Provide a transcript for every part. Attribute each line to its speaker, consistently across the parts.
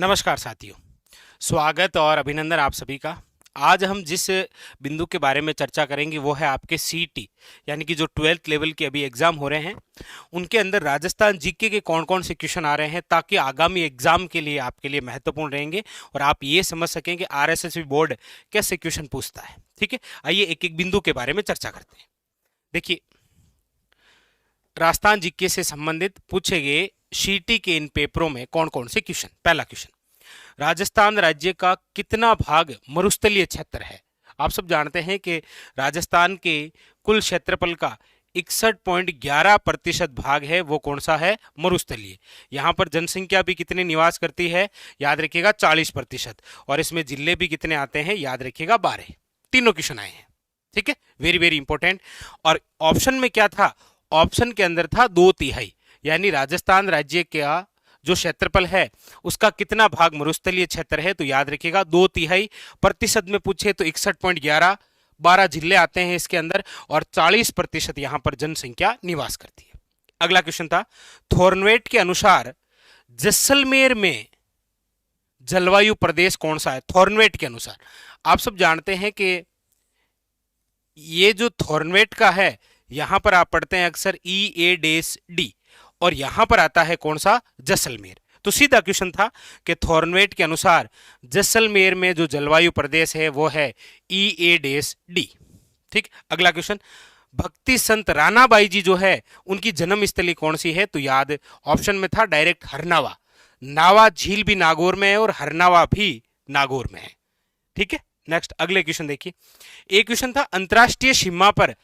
Speaker 1: नमस्कार साथियों, स्वागत और अभिनंदन आप सभी का। आज हम जिस बिंदु के बारे में चर्चा करेंगे वो है आपके सीईटी यानी कि जो 12th लेवल के अभी एग्जाम हो रहे हैं उनके अंदर राजस्थान जीके के कौन कौन से क्वेश्चन आ रहे हैं, ताकि आगामी एग्जाम के लिए आपके लिए महत्वपूर्ण रहेंगे और आप ये समझ सकें कि आरएसएसबी बोर्ड कैसे क्वेश्चन पूछता है। ठीक है, आइए एक एक बिंदु के बारे में चर्चा करते हैं। देखिए, राजस्थान जीके से संबंधित पूछे गए सीईटी के इन पेपरों में कौन कौन से क्वेश्चन। पहला क्वेश्चन, राजस्थान राज्य का कितना भाग मरुस्थलीय क्षेत्र है। आप सब जानते हैं कि राजस्थान के कुल क्षेत्रफल का 61.11% भाग है वो कौन सा है, मरुस्थलीय। यहाँ पर जनसंख्या भी कितने निवास करती है, याद रखिएगा 40%, और इसमें जिले भी कितने आते हैं, याद रखिएगा 12। तीनों क्वेश्चन आए हैं। ठीक है, वेरी वेरी इंपॉर्टेंट। और ऑप्शन में क्या था, ऑप्शन के अंदर था 2/3, यानी राजस्थान राज्य का जो क्षेत्रफल है उसका कितना भाग मरुस्थलीय क्षेत्र है, तो याद रखिएगा 2/3%। में पूछे तो 61.11, 12 जिले आते हैं इसके अंदर, और 40% यहां पर जनसंख्या निवास करती है। अगला क्वेश्चन था, थॉर्नवेट के अनुसार जैसलमेर में जलवायु प्रदेश कौन सा है। थॉर्नवेट के अनुसार आप सब जानते हैं कि ये जो थॉर्नवेट का है यहां पर आप पढ़ते हैं अक्सर EAD, और यहां पर आता है कौन सा, जैसलमेर। तो सीधा क्वेश्चन था कि थॉर्नवेट के अनुसार जैसलमेर में जो जलवायु प्रदेश है वो है EAD। ठीक, अगला क्वेश्चन, भक्ति संत रानाबाई जी जो है उनकी जन्म स्थली कौन सी है, तो याद ऑप्शन में था डायरेक्ट हरनावा। नावा झील भी नागौर में है और हरनावा भी नागौर में है। ठीक है, नेक्स्ट अगले क्वेश्चन देखिए। एक क्वेश्चन था, अंतरराष्ट्रीय सीमा पर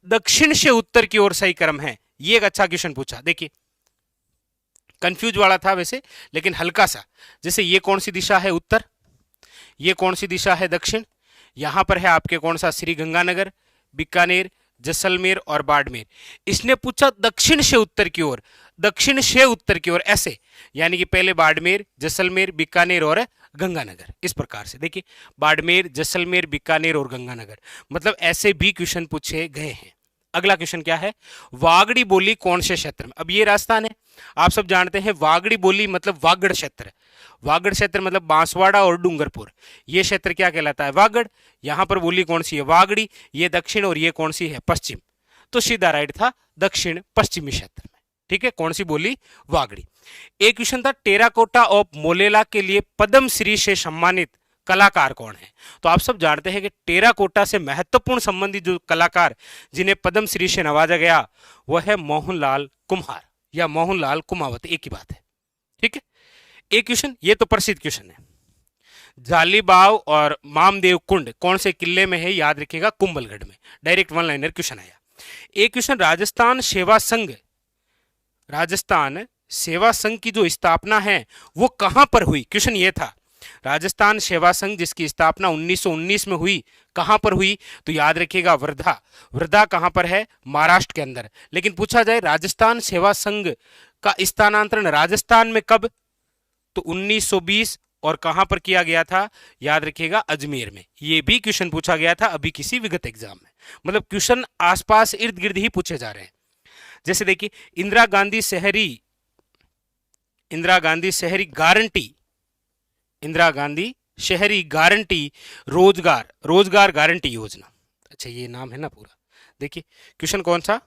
Speaker 1: दक्षिण से उत्तर की ओर सही क्रम है। ये एक अच्छा क्वेश्चन पूछा। देखिए, कंफ्यूज वाला था वैसे, लेकिन हल्का सा। जैसे ये कौन सी दिशा है, उत्तर, ये कौन सी दिशा है, दक्षिण। यहां पर है आपके कौन सा, श्री गंगानगर, बीकानेर, जैसलमेर और बाड़मेर। इसने पूछा दक्षिण से उत्तर की ओर, दक्षिण से उत्तर की ओर ऐसे, यानी कि पहले बाड़मेर, जैसलमेर, बीकानेर और गंगानगर। इस प्रकार से देखिए, बाड़मेर, जैसलमेर, बीकानेर और गंगानगर, मतलब ऐसे भी क्वेश्चन पूछे गए हैं। अगला क्वेश्चन क्या है, वागड़ी बोली कौन से क्षेत्र में। अब ये राजस्थान है, आप सब जानते हैं वागड़ी बोली मतलब वागड़ क्षेत्र। वागड़ क्षेत्र मतलब बांसवाड़ा और डूंगरपुर, ये क्षेत्र क्या कहलाता है, वागड़। यहां पर बोली कौन सी है, वागड़ी। ये दक्षिण और ये कौन सी है, पश्चिम। तो सीधा राइट था दक्षिण पश्चिमी क्षेत्र में। ठीक है, कौन सी बोली, वागड़ी। एक क्वेश्चन था, टेराकोटा ऑफ मोलेला के लिए पद्मश्री से सम्मानित कलाकार कौन है। तो आप सब जानते हैं कि टेराकोटा से महत्वपूर्ण संबंधित जो कलाकार जिन्हें पद्मश्री से नवाजा गया वह है मोहनलाल कुम्हार या मोहनलाल कुमावत, एक ही बात है। ठीक है, एक क्वेश्चन, ये तो प्रसिद्ध क्वेश्चन है, जालीबाव और मामदेव कुंड कौन से किले में है, याद रखिएगा कुंभलगढ़ में। डायरेक्ट वन लाइनर क्वेश्चन आया। एक क्वेश्चन, राजस्थान सेवा संघ की जो स्थापना है वो कहां पर हुई। क्वेश्चन ये था, राजस्थान सेवा संघ जिसकी स्थापना 1919 में हुई, कहां पर हुई, तो याद रखिएगा वर्धा। वर्धा कहां पर है, महाराष्ट्र के अंदर। लेकिन पूछा जाए राजस्थान सेवा संघ का स्थानांतरण राजस्थान में कब, तो 1920, और कहां पर किया गया था, याद रखिएगा अजमेर में। यह भी क्वेश्चन पूछा गया था अभी किसी विगत एग्जाम में। मतलब क्वेश्चन आसपास इर्द गिर्द ही पूछे जा रहे हैं। जैसे देखिए, इंदिरा गांधी शहरी गारंटी रोजगार गारंटी योजना। अच्छा, ये नाम है ना पूरा। देखिए क्वेश्चन कौन सा,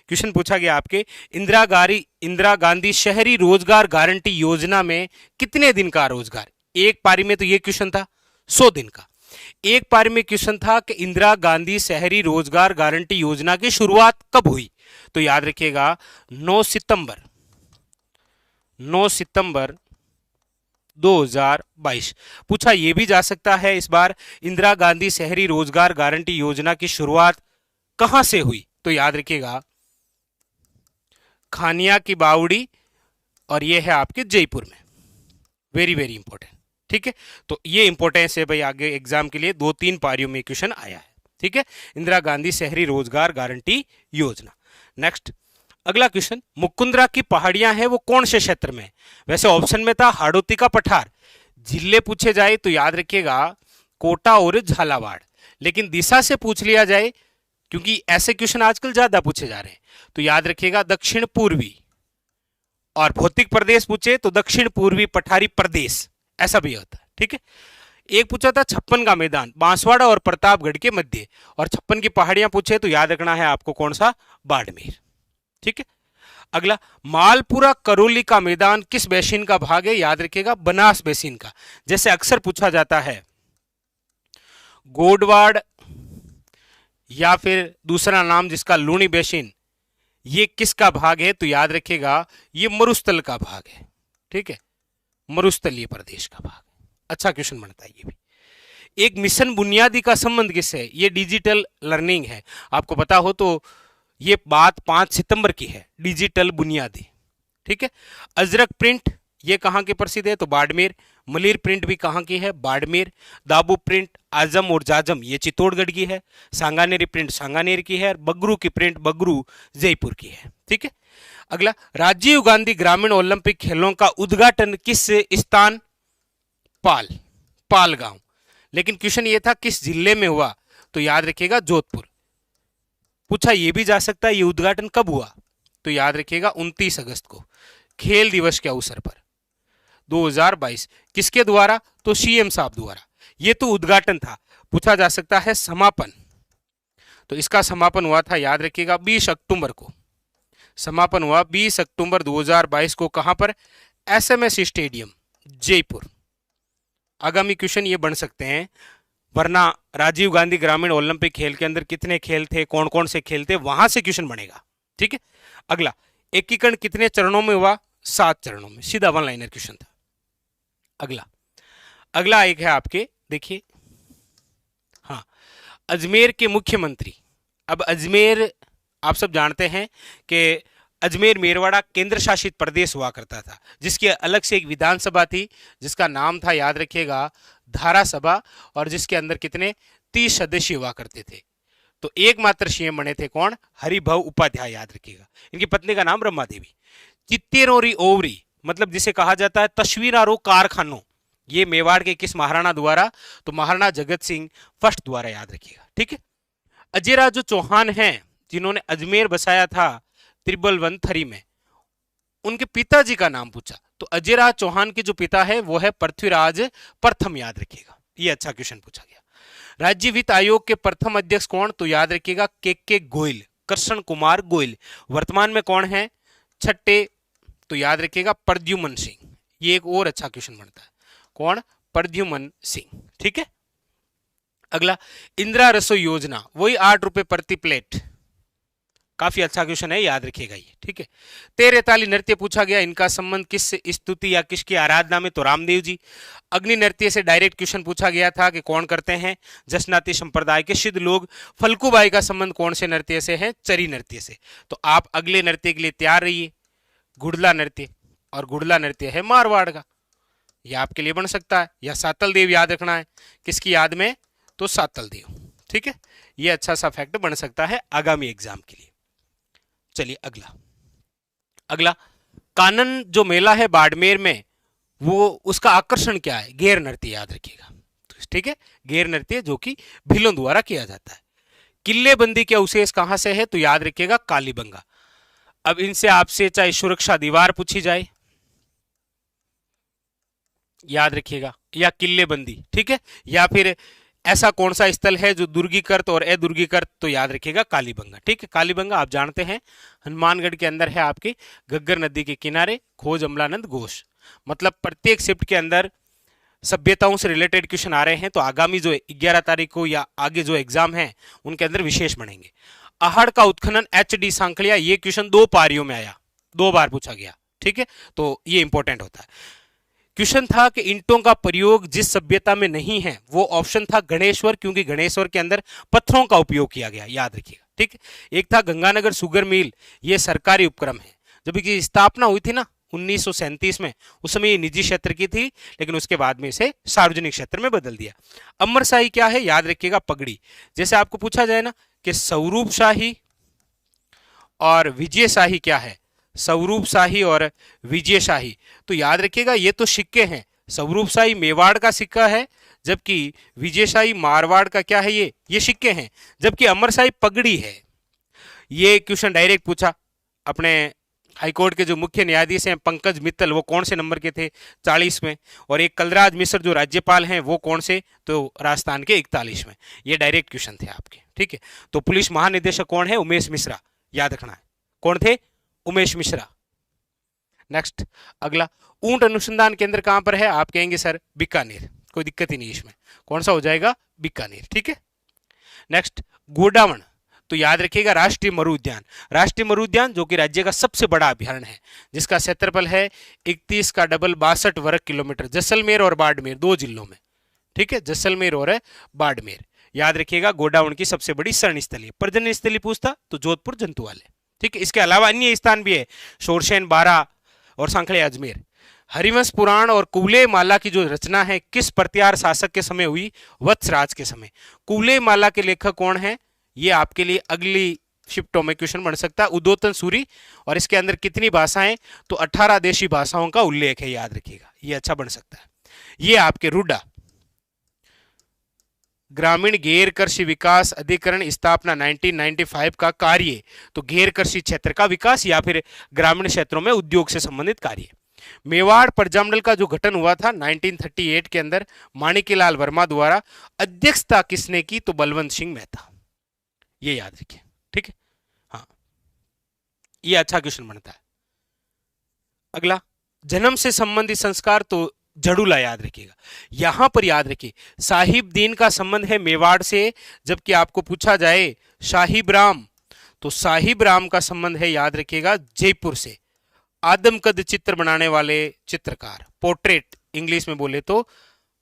Speaker 1: क्वेश्चन पूछा गया आपके, इंदिरा गांधी शहरी रोजगार गारंटी योजना में कितने दिन का रोजगार। एक पारी में तो ये क्वेश्चन था 100 दिन का। एक पारी में क्वेश्चन था कि इंदिरा गांधी शहरी रोजगार गारंटी योजना की शुरुआत कब हुई, तो याद रखिएगा 9 सितंबर 2022। पूछा यह भी जा सकता है इस बार, इंदिरा गांधी शहरी रोजगार गारंटी योजना की शुरुआत कहां से हुई, तो याद रखिएगा खानिया की बावड़ी, और यह है आपके जयपुर में। Very very important. ठीक है, तो ये इंपॉर्टेंस है भाई, आगे एग्जाम के लिए 2-3 पारियों में क्वेश्चन आया है। ठीक है, इंदिरा गांधी शहरी रोजगार गारंटी योजना। नेक्स्ट अगला क्वेश्चन, मुकुंदरा की पहाड़ियां हैं वो कौन से क्षेत्र में। वैसे ऑप्शन में था हाड़ौती का पठार। जिले पूछे जाए तो याद रखिएगा कोटा और झालावाड़, लेकिन दिशा से पूछ लिया जाए, क्योंकि ऐसे क्वेश्चन आजकल ज्यादा पूछे जा रहे हैं, तो याद रखिएगा दक्षिण पूर्वी। और भौतिक प्रदेश पूछे तो दक्षिण पूर्वी पठारी प्रदेश, ऐसा भी होता है, ठीक है। एक पूछा था 56 का मैदान बांसवाड़ा और प्रतापगढ़ के मध्य, और 56 की पहाड़ियां पूछे तो याद रखना है आपको कौन सा, बाड़मेर, ठीक है। अगला, मालपुरा करौली का मैदान किस बेसिन का भाग है, याद रखिएगा बनास बेसिन का। जैसे अक्सर पूछा जाता है गोडवाड़ या फिर दूसरा नाम जिसका लूनी बेसिन, ये किसका भाग है, तो याद रखिएगा ये मरुस्थल का भाग है, ठीक है, मरुस्थलीय प्रदेश का भाग। अच्छा क्वेश्चन बनता है ये भी। एक मिशन बुनियादी का संबंध किससे है, ये डिजिटल लर्निंग है। आपको पता हो तो ये बात 5 सितंबर की है, डिजिटल बुनियादी, ठीक है। अजरक प्रिंट ये कहां के प्रसिद्ध है, तो बाड़मेर। मलिर प्रिंट भी कहां की है, बाड़मेर। दाबू प्रिंट आजम और जाजम ये चित्तौड़गढ़ की है। सांगानेरी प्रिंट सांगानेर की है। बगरू की प्रिंट बगरू जयपुर की है, ठीक है। अगला, राजीव गांधी ग्रामीण ओलंपिक खेलों का उद्घाटन किस स्थान, पाल गांव। लेकिन क्वेश्चन ये था किस जिले में हुआ, तो याद रखिएगा जोधपुर। पूछा ये भी जा सकता है ये उद्घाटन कब हुआ, तो याद रखिएगा 29 अगस्त को, खेल दिवस के अवसर पर 2022। किसके द्वारा, तो सीएम साहब द्वारा। ये तो उद्घाटन था। पूछा जा सकता है समापन, तो इसका समापन हुआ था याद रखिएगा 20 अक्टूबर को। समापन हुआ 20 अक्टूबर 2022 को, कहां पर, एसएमएस स्टेडियम जयपुर। आगामी क्वेश्चन ये बन सकते हैं, वरना राजीव गांधी ग्रामीण ओलंपिक खेल के अंदर कितने खेल थे, कौन कौन से खेल थे, वहां से क्वेश्चन बनेगा, ठीक है। अगला, एकीकरण कितने चरणों में हुआ, 7 चरणों में। सीधा वन लाइनर क्वेश्चन था। अगला एक है आपके, देखिए, हाँ, अजमेर के मुख्यमंत्री। अब अजमेर आप सब जानते हैं कि अजमेर मेरवाड़ा केंद्र शासित प्रदेश हुआ करता था, जिसकी अलग से एक विधानसभा थी जिसका नाम था याद रखिएगा धारा सभा, और जिसके अंदर कितने 30 सदस्य हुआ करते थे। तो एकमात्र सीएम बने थे कौन, हरिभव उपाध्याय, याद रखिएगा। इनकी पत्नी का नाम ब्रह्मा देवी। चित्तेरोरी ओवरी मतलब जिसे कहा जाता है तस्वीरारो कारखानों, ये मेवाड़ के किस महाराणा द्वारा, तो महाराणा जगत सिंह फर्स्ट द्वारा, याद रखिएगा, ठीक है। अजयराज जो चौहान हैं जिन्होंने अजमेर बसाया था त्रिबलवन थरी में, उनके पिताजी का नाम पूछा, तो अजयराज चौहान के जो पिता है वो है पृथ्वीराज प्रथम, याद रखिएगा। ये अच्छा क्वेश्चन पूछा गया। राज्य वित्त आयोग के प्रथम अध्यक्ष कौन, तो याद रखिएगा के गोयल, कृष्ण कुमार गोयल। वर्तमान में कौन है छठे, तो याद रखिएगा प्रद्युमन सिंह। ये एक और अच्छा क्वेश्चन बनता है, कौन, प्रद्युमन सिंह, ठीक है। अगला, इंदिरा रसोई योजना, वही 8 रुपए प्रति प्लेट, काफी अच्छा क्वेश्चन है, याद रखिएगा ये, ठीक है। तेरे ताली नृत्य पूछा गया, इनका संबंध किस स्तुति या किसकी आराधना में, तो रामदेव जी। अग्नि नृत्य से डायरेक्ट क्वेश्चन पूछा गया था कि कौन करते हैं, जसनाती संप्रदाय के सिद्ध लोग। फल्गुबाई का संबंध कौन से नृत्य से है, चरी नृत्य से। तो आप अगले नृत्य के लिए तैयार रहिए, गुड़ला नृत्य, और गुड़ला नृत्य है मारवाड़ का, यह आपके लिए बन सकता है। या सातल देव याद रखना है, किसकी याद में, तो सातल देव, ठीक है। यह अच्छा सा फैक्ट बन सकता है आगामी एग्जाम के लिए। चलिए अगला, कानन जो मेला है बाड़मेर में, वो उसका आकर्षण क्या है, घेर नृत्य, याद रखिएगा, ठीक है। घेर नृत्य जो कि भीलों द्वारा किया जाता है। किल्लेबंदी के अवशेष कहां से है, तो याद रखिएगा कालीबंगा। अब इनसे आपसे चाहे सुरक्षा दीवार पूछी जाए, याद रखिएगा, या किल्लेबंदी, ठीक है, या फिर ऐसा कौन सा स्थल है जो दुर्गीकृत और अदुर्गीकृत, तो याद रखिएगा कालीबंगा, ठीक है। कालीबंगा आप जानते हैं हनुमानगढ़ के अंदर है, आपके घग्गर नदी के किनारे, खोज अमलानंद घोष। मतलब प्रत्येक शिफ्ट के अंदर सभ्यताओं से रिलेटेड क्वेश्चन आ रहे हैं, तो आगामी जो 11 तारीख को या आगे जो एग्जाम है उनके अंदर विशेष बनेंगे। आहड़ का उत्खनन HD सांखलिया, ये क्वेश्चन 2 पारियों में आया, 2 बार पूछा गया, ठीक है, तो ये इंपॉर्टेंट होता है। क्वेश्चन था कि ईंटों का प्रयोग जिस सभ्यता में नहीं है, वो ऑप्शन था गणेश्वर, क्योंकि गणेश्वर के अंदर पत्थरों का उपयोग किया गया, याद रखिएगा, ठीक है। एक था गंगानगर शुगर मिल, ये सरकारी उपक्रम है। जब इसकी स्थापना हुई थी ना 1937 में, उस समय ये निजी क्षेत्र की थी, लेकिन उसके बाद में इसे सार्वजनिक क्षेत्र में बदल दिया। अमरशाही क्या है, याद रखिएगा पगड़ी। जैसे आपको पूछा जाए ना कि स्वरूप शाही और विजय शाही क्या है, स्वरूप शाही और विजय शाही, तो याद रखिएगा ये तो सिक्के हैं। स्वरूप शाही मेवाड़ का सिक्का है, जबकि विजय शाही मारवाड़ का क्या है, ये सिक्के हैं, जबकि अमरशाही पगड़ी है। ये क्वेश्चन डायरेक्ट पूछा अपने हाईकोर्ट के जो मुख्य न्यायाधीश हैं पंकज मित्तल, वो कौन से नंबर के थे? 40वें। और एक कलराज मिश्र जो राज्यपाल हैं वो कौन से? तो राजस्थान के 41वें। ये डायरेक्ट क्वेश्चन थे आपके, ठीक है। तो पुलिस महानिदेशक कौन है? उमेश मिश्रा, याद रखना है। कौन थे? उमेश मिश्रा। नेक्स्ट अगला, ऊंट अनुसंधान केंद्र कहां पर है? आप कहेंगे सर बीकानेर, कोई दिक्कत ही नहीं इसमें। कौन सा हो जाएगा? बीकानेर, ठीक है। नेक्स्ट गोडावण, तो याद रखिएगा राष्ट्रीय मरु उद्यान। राष्ट्रीय मरु उद्यान जो कि राज्य का सबसे बड़ा अभ्यारण्य है, जिसका क्षेत्रफल है 31 का डबल 62 वर्ग किलोमीटर, जैसलमेर और बाड़मेर 2 जिलों में, ठीक है, जैसलमेर और बाड़मेर। याद रखिएगा गोडावण की सबसे बड़ी शरण स्थली। प्रजनन स्थली पूछता तो जोधपुर जंतुवाले, ठीक है। इसके अलावा अन्य स्थान भी है, शोरशेन, बारा और सांखले अजमेर। हरिवंश पुराण और कुवलय माला की जो रचना है किस प्रतिहार शासक के समय हुई? वत्सराज के समय। कुवलय माला के लेखक कौन है? ये आपके लिए अगली शिफ्टों में क्वेश्चन बन सकता है, उदोतन सूरी। और इसके अंदर कितनी भाषाएं? तो 18 देशी भाषाओं का उल्लेख है, याद रखिएगा, ये अच्छा बन सकता है। ये आपके रूडा ग्रामीण गैर कृषि विकास अधिकरण स्थापना 1995 का कार्य, तो गैर कृषि क्षेत्र का विकास या फिर ग्रामीण क्षेत्रों में उद्योग से संबंधित कार्य। मेवाड़ प्रजामंडल का जो गठन हुआ था 1938 के अंदर माणिक्यलाल वर्मा द्वारा, अध्यक्षता किसने की? तो बलवंत सिंह मेहता, ये याद रखिए, ठीक है। हाँ, ये अच्छा क्वेश्चन बनता है। अगला, जन्म से संबंधित संस्कार, तो जड़ूला, याद रखिएगा। यहां पर याद रखिए साहिब दीन का संबंध है मेवाड़ से, जबकि आपको पूछा जाए साहिब राम, तो साहिब राम का संबंध है, याद रखिएगा, जयपुर से। आदमकद चित्र बनाने वाले चित्रकार, पोर्ट्रेट इंग्लिश में बोले तो,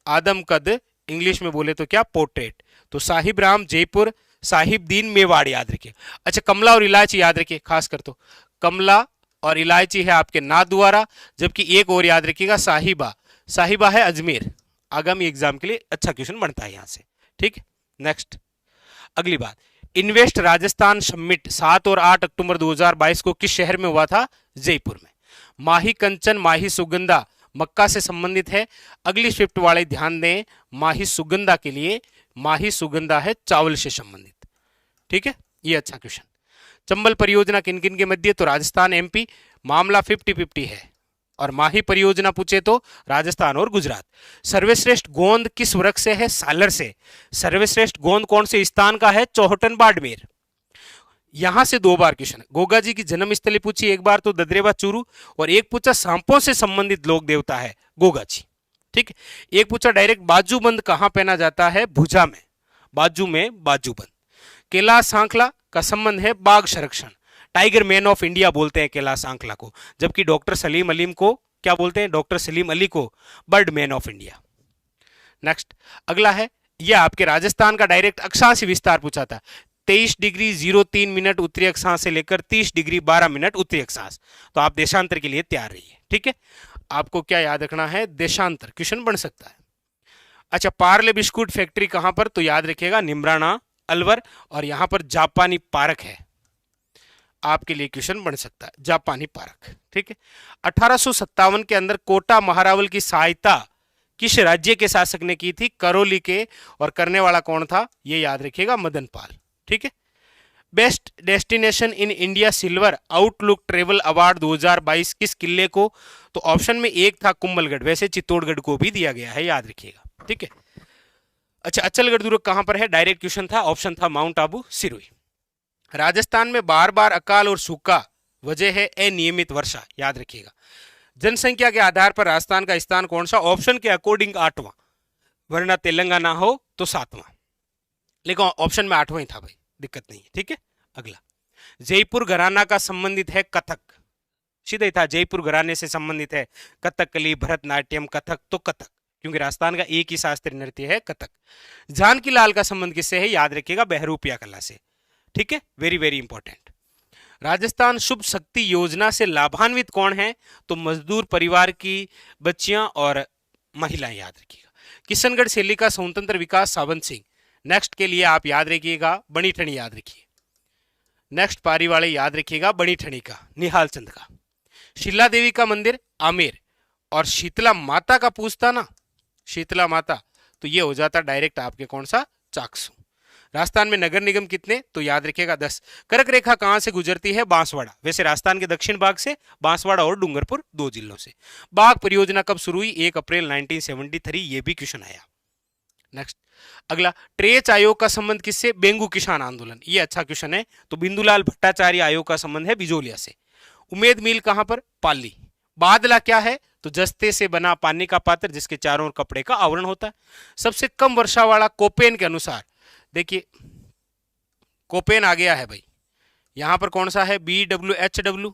Speaker 1: आदमकद इंग्लिश में बोले तो क्या? पोर्ट्रेट। तो साहिब राम जयपुर, साहिब दीन मेवाड़, याद रखिए। अच्छा, कमला और इलायची याद रखिए, खास कर तो कमला और इलायची है आपके नाथद्वारा, जबकि एक और याद रखिएगा साहिबा, साहिबा है अजमेर। आगामी एग्जाम के लिए अच्छा क्वेश्चन बनता है यहां से, ठीक है। नेक्स्ट अगली बात, इन्वेस्ट राजस्थान समिट 7 और 8 अक्टूबर 2022 को किस शहर में हुआ था? जयपुर में। माही कंचन, माही सुगंधा मक्का से संबंधित है। अगली शिफ्ट वाले ध्यान दें, माही सुगंधा के लिए, माही सुगंधा है चावल से संबंधित, ठीक है, ये अच्छा क्वेश्चन। चंबल परियोजना किन किन के मध्य? तो राजस्थान एमपी, मामला 50-50 है। और माही परियोजना पूछे तो राजस्थान और गुजरात। सर्वश्रेष्ठ गोंद किस वृक्ष से है? सालर से। सर्वश्रेष्ठ गोंद कौन से स्थान का है? चौहटन बाड़मेर। यहां से 2 बार क्वेश्चन है। गोगा जी की जन्मस्थली पूछी एक बार, तो ददरेवा चूरू, और एक पूछा सांपों से संबंधित लोक देवता है गोगा जी, ठीक है। एक पूछा डायरेक्ट बाजूबंद कहां पहना जाता है? भुजा में, बाजू में बाजूबंद। कैलाश सांखला का संबंध है बाघ संरक्षण, टाइगर मैन ऑफ इंडिया बोलते हैं कैलाश सांखला को, जबकि डॉक्टर सलीम अली को क्या बोलते हैं? डॉक्टर सलीम अली को bird man of India. Next अगला है, यह आपके राजस्थान का डायरेक्ट अक्षांश विस्तार पूछा था, 23 डिग्री 03 मिनट उत्तरी अक्षांश से लेकर 30 डिग्री 12 मिनट उत्तरी अक्षांश। तो आप देशांतर के लिए तैयार रहिए, ठीक है। आपको क्या याद रखना है? देशांतर क्वेश्चन बन सकता है। अच्छा, पार्ले बिस्कुट फैक्ट्री कहां पर? तो याद रखिएगा निमराना अलवर, और यहां पर जापानी पार्क है, आपके लिए क्वेश्चन बन सकता है, जापानी पार्क, ठीक है। 1857 के अंदर कोटा महारावल की सहायता किस राज्य के शासक ने की थी? करौली के, और करने वाला कौन था? ये याद रखिएगा मदन पाल, ठीक है। Best destination in India silver outlook travel award 2022 किस किले को? तो ऑप्शन में एक था कुंभलगढ़, वैसे चित्तौड़गढ़ को भी दिया गया है, याद रखिएगा, ठीक है। अच्छा, अचलगढ़ दुर्ग कहां पर है? डायरेक्ट क्वेश्चन था, ऑप्शन था माउंट आबू सिरोही। राजस्थान में बार बार अकाल और सूखा, वजह है अनियमित वर्षा, याद रखिएगा। जनसंख्या के आधार पर राजस्थान का स्थान कौन सा? ऑप्शन के अकॉर्डिंग 8वां, वरना तेलंगाना हो तो 7वां, लेकिन ऑप्शन में 8वां ही था भाई, दिक्कत नहीं है, ठीक है। अगला, जयपुर घराना का संबंधित है कथक, सीधा ही था, जयपुर घराने से संबंधित है कथकली, भरतनाट्यम, कथक, तो कथक, क्योंकि राजस्थान का एक ही शास्त्रीय नृत्य है कथक। जानकी लाल का संबंध किससे है? याद रखिएगा बहरूपिया कला से, ठीक है, वेरी वेरी इंपॉर्टेंट। राजस्थान शुभ शक्ति योजना से लाभान्वित कौन है? तो मजदूर परिवार की बच्चियां और महिलाएं, याद रखिएगा। किशनगढ़ शैली का स्वतंत्र विकास सावंत सिंह। नेक्स्ट के लिए आप याद रखिएगा बनी ठणी, याद रखिए। नेक्स्ट पारी वाले याद रखिएगा बनी ठणी का निहाल चंद का। शीला देवी का मंदिर आमेर, और शीतला माता का पूछता ना, शीतला माता, तो ये हो जाता डायरेक्ट आपके कौन सा? चाकसू। राजस्थान में नगर निगम कितने, तो याद रखिएगा 10। कर्क रेखा कहां से गुजरती है, बांसवाड़ा। वैसे राजस्थान के दक्षिण भाग से बांसवाड़ा और डूंगरपुर 2 जिलों से। बाघ परियोजना कब शुरू हुई, 1 अप्रैल 1973, ये भी क्वेश्चन आया। नेक्स्ट अगला, ट्रेच आयोग का संबंध किससे, बेंगू किसान आंदोलन, ये अच्छा क्वेश्चन है। तो बिंदुलाल भट्टाचार्य आयोग का संबंध है बिजोलिया से। उमेद मिल कहां पर, पाली। बादला क्या है, तो जस्ते से बना पानी का पात्र जिसके चारों ओर कपड़े का आवरण होता है। सबसे कम वर्षा वाला कोपेन के अनुसार, देखिए कोपेन आ गया है भाई, यहां पर कौन सा है, BWHW,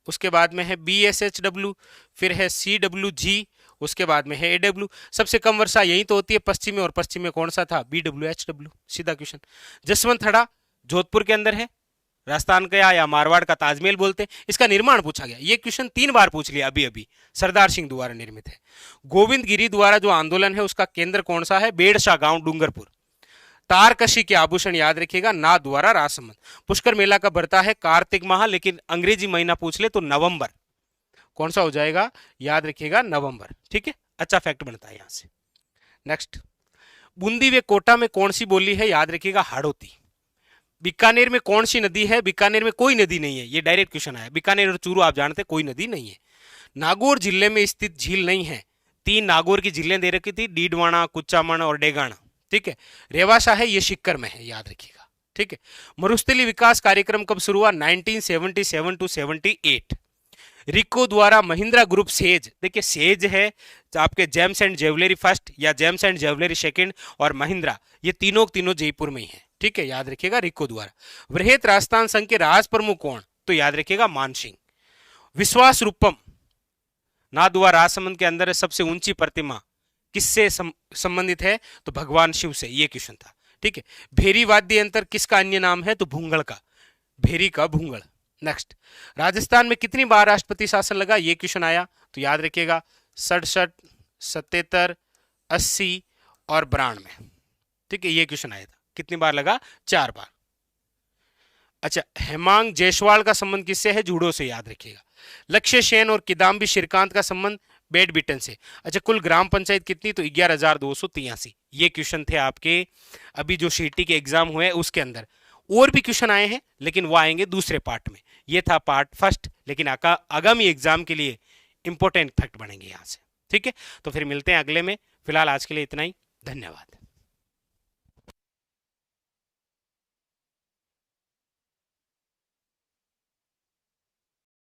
Speaker 1: उसके बाद में है BSHW, फिर है CWG, उसके बाद में है AW। सबसे कम वर्षा यही तो होती है पश्चिम में, और पश्चिम में कौन सा था, BWHW, सीधा क्वेश्चन। जसवंत थड़ा जोधपुर के अंदर है, राजस्थान का या मारवाड़ का ताजमहल बोलते हैं। इसका निर्माण पूछा गया, ये क्वेश्चन 3 बार पूछ लिया अभी अभी, सरदार सिंह द्वारा निर्मित है। गोविंद गिरी द्वारा जो आंदोलन है उसका केंद्र कौन सा है, बेड़सा गांव डूंगरपुर। तारकशी के आभूषण याद रखिएगा, ना द्वारा राजसमंद। पुष्कर मेला का बढ़ता है कार्तिक माह, लेकिन अंग्रेजी महीना पूछ ले तो नवंबर, कौन सा हो जाएगा, याद रखिएगा नवंबर, ठीक है। अच्छा फैक्ट बनता है यहां से। नेक्स्ट, बूंदी व कोटा में कौन सी बोली है, याद रखिएगा हाड़ौती। बीकानेर में कौन सी नदी है, बीकानेर में कोई नदी नहीं है, ये डायरेक्ट क्वेश्चन आया। बीकानेर और चूरू आप जानते हैं कोई नदी नहीं है। नागौर जिले में स्थित झील नहीं है, 3 नागौर की झीलें दे रखी थी, डीडवाना, कुचामण और डेगाना, ठीक है। रेवासा है, ये सिक्कर में है, याद रखिएगा, ठीक है। मरुस्थली विकास कार्यक्रम कब शुरू हुआ, 1977 टू 78। रिको द्वारा महिंद्रा ग्रुप सेज, देखिए सेज है आपके जेम्स एंड ज्वेलरी फर्स्ट या जेम्स एंड ज्वेलरी सेकंड, और महिंद्रा, ये तीनों जयपुर में ही है, ठीक है, याद रखिएगा रिको द्वारा। वृहत राजस्थान संघ के राज प्रमुख कौन, तो याद रखिएगा मान सिंह। विश्वास रूपम नादुआ राजसमंद के अंदर सबसे ऊंची प्रतिमा किससे संबंधित है, तो भगवान शिव से, ये क्वेश्चन था, ठीक है। भेरी वाद्य यंत्र किसका अन्य नाम है, तो भूंगड़ का, भेरी का भूंगड़। नेक्स्ट, राजस्थान में कितनी बार राष्ट्रपति शासन लगा, ये क्वेश्चन आया, तो याद रखिएगा 67, 77, 80 और 92, ठीक है, ये क्वेश्चन आया था। कितनी बार लगा, 4 बार। अच्छा, हेमांग जायसवाल का संबंध किससे है, जूडो से, याद रखिएगा। लक्ष्य सेन और किदाम्बी श्रीकांत का संबंध बैडमिंटन से। अच्छा, कुल ग्राम पंचायत कितनी, तो 11,283, ये क्वेश्चन थे आपके अभी जो सीटी के एग्जाम हुए उसके अंदर। और भी क्वेश्चन आए हैं लेकिन वो आएंगे दूसरे पार्ट में, ये था पार्ट फर्स्ट, लेकिन आगामी एग्जाम के लिए इंपॉर्टेंट फैक्ट बनेंगे यहां से, ठीक है। तो फिर मिलते हैं अगले में, फिलहाल आज के लिए इतना ही, धन्यवाद।